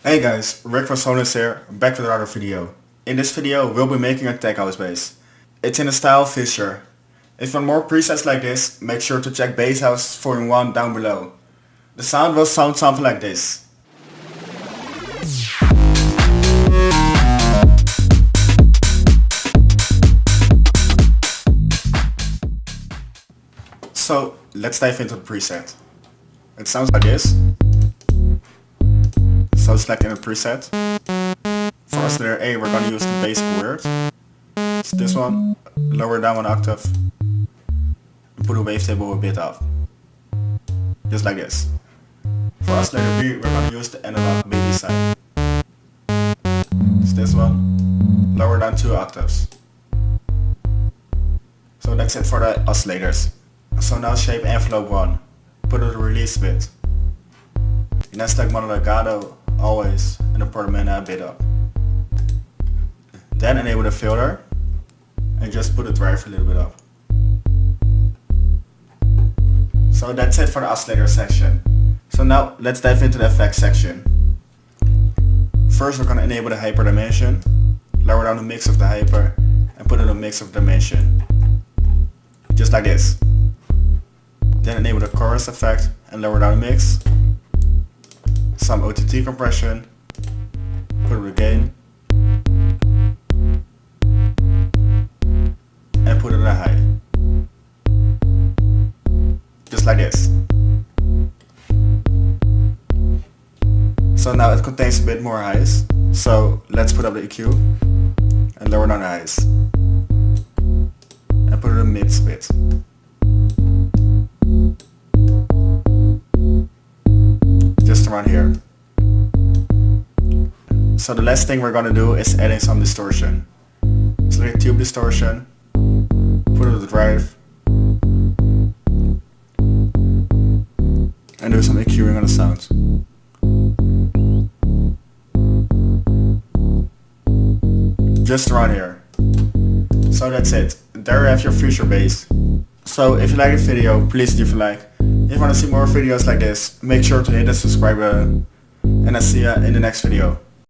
Hey guys, Rick from Sonance here, back with another video. In this video we'll be making a tech house bass. It's in the style Fisher. If you want more presets like this, make sure to check Bass House 4-in-1 down below. The sound will sound something like this. So let's dive into the preset. It sounds like this. So select in a preset. For oscillator A we're going to use the basic word. It's this one, lower down one octave. And put the wavetable a bit up. Just like this. For oscillator B we're going to use the analog MIDI side. It's this one, lower down 2 octaves. So that's it for the oscillators. So now shape envelope 1. Put it a release bit. And then select mono legato, always, and the portamento a bit up. Then enable the filter and just put the drive a little bit up. So that's it for the oscillator section. So now let's dive into the effects section. First we're going to enable the hyper dimension, lower down the mix of the hyper, and put in a mix of dimension. Just like this. Then enable the chorus effect and lower down the mix. Some OTT compression, put it again, and put it in a high. Just like this. So now it contains a bit more highs, so let's put up the EQ and lower down the highs. And put it in a mid bit. Just around here. So the last thing we're gonna do is adding some distortion. Select tube distortion, put it on the drive, and do some EQing on the sound. Just around here. So that's it. There you have your future bass. So if you like the video, please leave a like. If you want to see more videos like this, make sure to hit the subscribe button. And I'll see you in the next video.